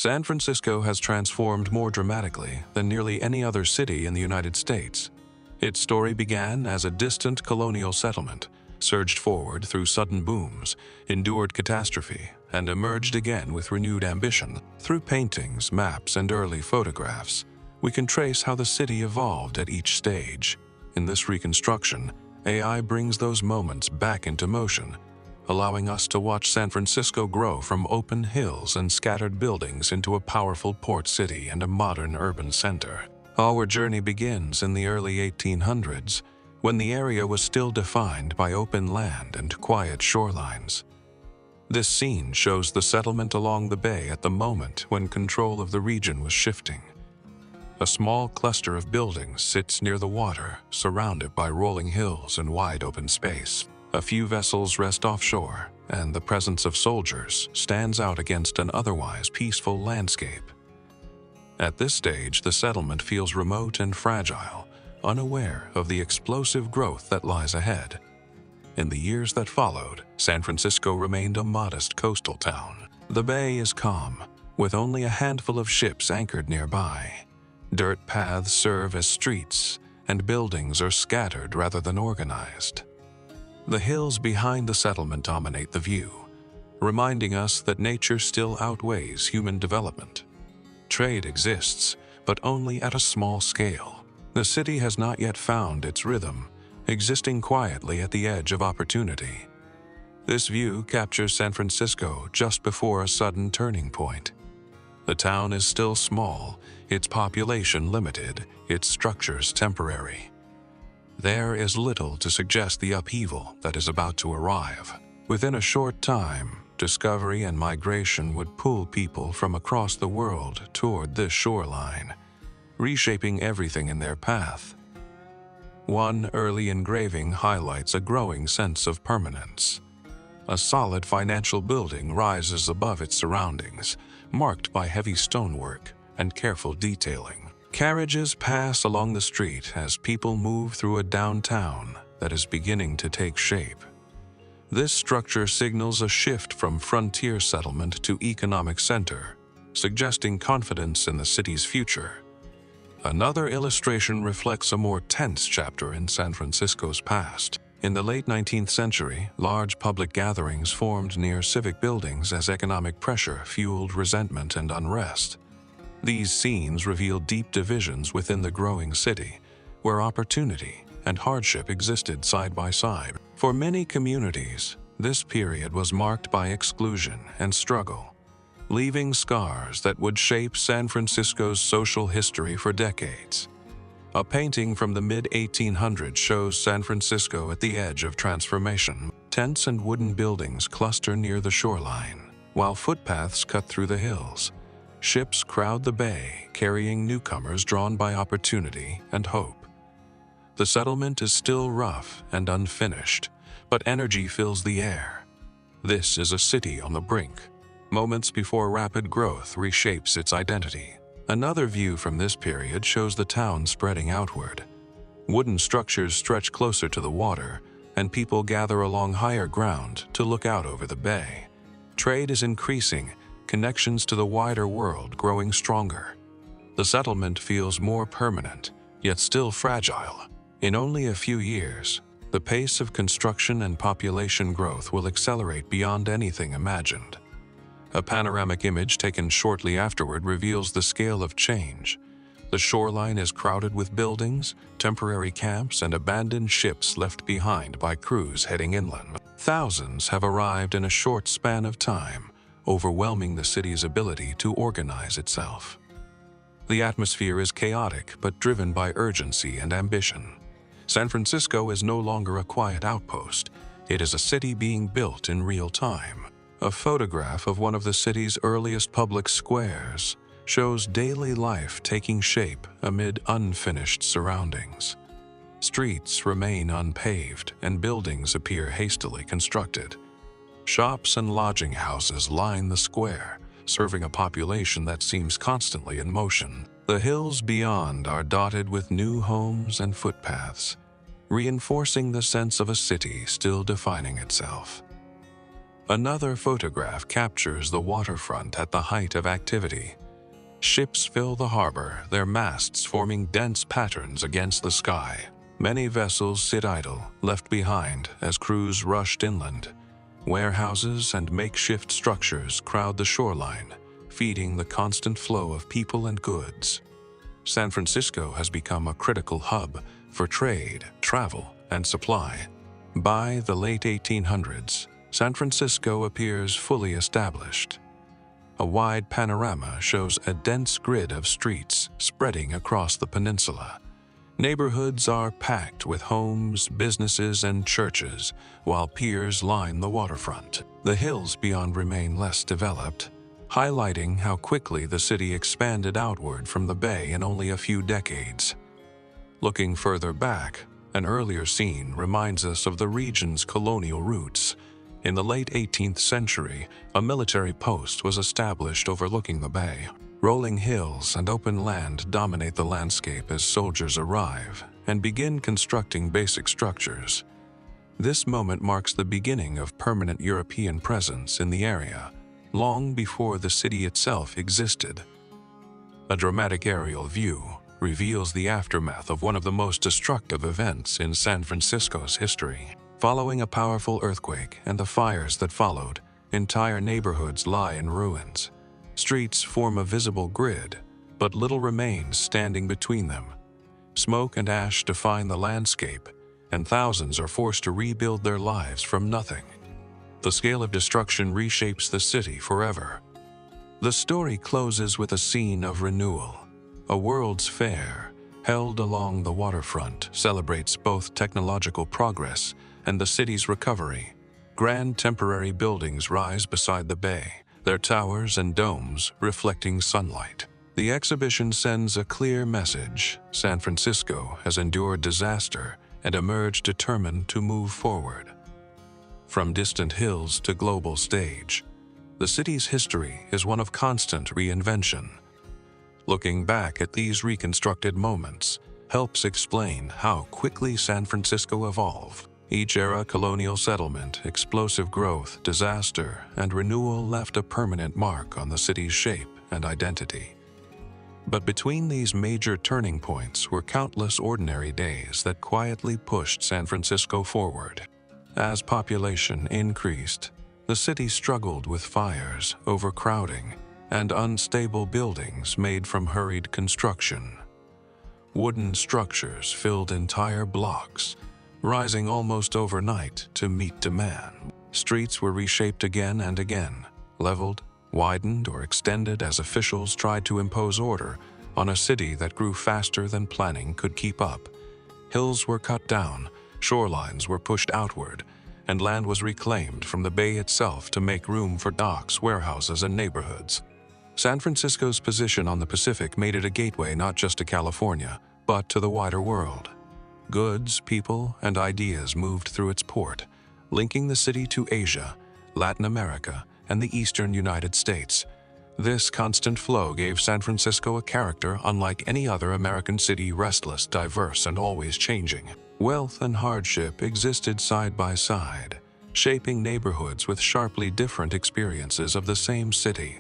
San Francisco has transformed more dramatically than nearly any other city in the United States. Its story began as a distant colonial settlement, surged forward through sudden booms, endured catastrophe, and emerged again with renewed ambition. Through paintings, maps, and early photographs, we can trace how the city evolved at each stage. In this reconstruction, AI brings those moments back into motion, allowing us to watch San Francisco grow from open hills and scattered buildings into a powerful port city and a modern urban center. Our journey begins in the early 1800s, when the area was still defined by open land and quiet shorelines. This scene shows the settlement along the bay at the moment when control of the region was shifting. A small cluster of buildings sits near the water, surrounded by rolling hills and wide open space. A few vessels rest offshore, and the presence of soldiers stands out against an otherwise peaceful landscape. At this stage, the settlement feels remote and fragile, unaware of the explosive growth that lies ahead. In the years that followed, San Francisco remained a modest coastal town. The bay is calm, with only a handful of ships anchored nearby. Dirt paths serve as streets, and buildings are scattered rather than organized. The hills behind the settlement dominate the view, reminding us that nature still outweighs human development. Trade exists, but only at a small scale. The city has not yet found its rhythm, existing quietly at the edge of opportunity. This view captures San Francisco just before a sudden turning point. The town is still small, its population limited, its structures temporary. There is little to suggest the upheaval that is about to arrive. Within a short time, discovery and migration would pull people from across the world toward this shoreline, reshaping everything in their path. One early engraving highlights a growing sense of permanence. A solid financial building rises above its surroundings, marked by heavy stonework and careful detailing. Carriages pass along the street as people move through a downtown that is beginning to take shape. This structure signals a shift from frontier settlement to economic center, suggesting confidence in the city's future. Another illustration reflects a more tense chapter in San Francisco's past. In the late 19th century, large public gatherings formed near civic buildings as economic pressure fueled resentment and unrest. These scenes reveal deep divisions within the growing city, where opportunity and hardship existed side by side. For many communities, this period was marked by exclusion and struggle, leaving scars that would shape San Francisco's social history for decades. A painting from the mid-1800s shows San Francisco at the edge of transformation. Tents and wooden buildings cluster near the shoreline, while footpaths cut through the hills. Ships crowd the bay, carrying newcomers drawn by opportunity and hope. The settlement is still rough and unfinished, but energy fills the air. This is a city on the brink, moments before rapid growth reshapes its identity. Another view from this period shows the town spreading outward. Wooden structures stretch closer to the water, and people gather along higher ground to look out over the bay. Trade is increasing, connections to the wider world growing stronger. The settlement feels more permanent, yet still fragile. In only a few years, the pace of construction and population growth will accelerate beyond anything imagined. A panoramic image taken shortly afterward reveals the scale of change. The shoreline is crowded with buildings, temporary camps, and abandoned ships left behind by crews heading inland. Thousands have arrived in a short span of time, overwhelming the city's ability to organize itself. The atmosphere is chaotic but driven by urgency and ambition. San Francisco is no longer a quiet outpost. It is a city being built in real time. A photograph of one of the city's earliest public squares shows daily life taking shape amid unfinished surroundings. Streets remain unpaved and buildings appear hastily constructed. Shops and lodging houses line the square, serving a population that seems constantly in motion. The hills beyond are dotted with new homes and footpaths, reinforcing the sense of a city still defining itself. Another photograph captures the waterfront at the height of activity. Ships fill the harbor, their masts forming dense patterns against the sky. Many vessels sit idle, left behind as crews rushed inland. Warehouses and makeshift structures crowd the shoreline, feeding the constant flow of people and goods. San Francisco has become a critical hub for trade, travel, and supply. By the late 1800s, San Francisco appears fully established. A wide panorama shows a dense grid of streets spreading across the peninsula. Neighborhoods are packed with homes, businesses, and churches, while piers line the waterfront. The hills beyond remain less developed, highlighting how quickly the city expanded outward from the bay in only a few decades. Looking further back, an earlier scene reminds us of the region's colonial roots. In the late 18th century, a military post was established overlooking the bay. Rolling hills and open land dominate the landscape as soldiers arrive and begin constructing basic structures. This moment marks the beginning of permanent European presence in the area, long before the city itself existed. A dramatic aerial view reveals the aftermath of one of the most destructive events in San Francisco's history. Following a powerful earthquake and the fires that followed, entire neighborhoods lie in ruins. Streets form a visible grid, but little remains standing between them. Smoke and ash define the landscape, and thousands are forced to rebuild their lives from nothing. The scale of destruction reshapes the city forever. The story closes with a scene of renewal. A World's Fair, held along the waterfront, celebrates both technological progress and the city's recovery. Grand temporary buildings rise beside the bay, their towers and domes reflecting sunlight. The exhibition sends a clear message: San Francisco has endured disaster and emerged determined to move forward. From distant hills to global stage, the city's history is one of constant reinvention. Looking back at these reconstructed moments helps explain how quickly San Francisco evolved. Each era, colonial settlement, explosive growth, disaster, and renewal left a permanent mark on the city's shape and identity. But between these major turning points were countless ordinary days that quietly pushed San Francisco forward. As population increased, the city struggled with fires, overcrowding, and unstable buildings made from hurried construction. Wooden structures filled entire blocks, rising almost overnight to meet demand. Streets were reshaped again and again, leveled, widened, or extended as officials tried to impose order on a city that grew faster than planning could keep up. Hills were cut down, shorelines were pushed outward, and land was reclaimed from the bay itself to make room for docks, warehouses, and neighborhoods. San Francisco's position on the Pacific made it a gateway not just to California, but to the wider world. Goods, people, and ideas moved through its port, linking the city to Asia, Latin America, and the eastern United States. This constant flow gave San Francisco a character unlike any other American city: restless, diverse, and always changing. Wealth and hardship existed side by side, shaping neighborhoods with sharply different experiences of the same city.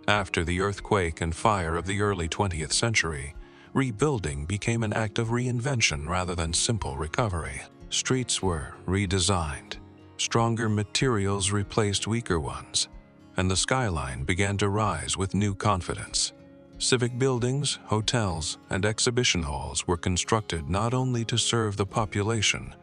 After the earthquake and fire of the early 20th century, rebuilding became an act of reinvention rather than simple recovery. Streets were redesigned, stronger materials replaced weaker ones, and the skyline began to rise with new confidence. Civic buildings, hotels, and exhibition halls were constructed not only to serve the population,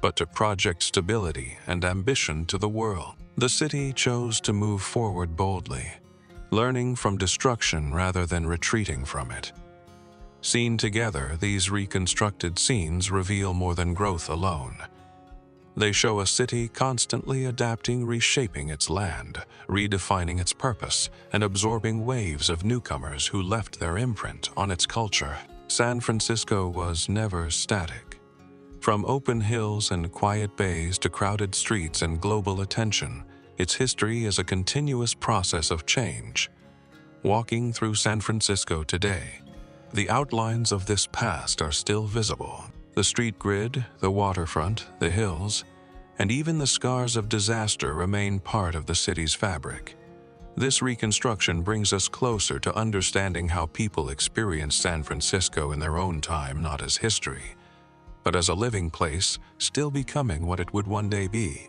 but to project stability and ambition to the world. The city chose to move forward boldly, learning from destruction rather than retreating from it. Seen together, these reconstructed scenes reveal more than growth alone. They show a city constantly adapting, reshaping its land, redefining its purpose, and absorbing waves of newcomers who left their imprint on its culture. San Francisco was never static. From open hills and quiet bays to crowded streets and global attention, its history is a continuous process of change. Walking through San Francisco today, the outlines of this past are still visible. The street grid, the waterfront, the hills, and even the scars of disaster remain part of the city's fabric. This reconstruction brings us closer to understanding how people experienced San Francisco in their own time, not as history, but as a living place still becoming what it would one day be.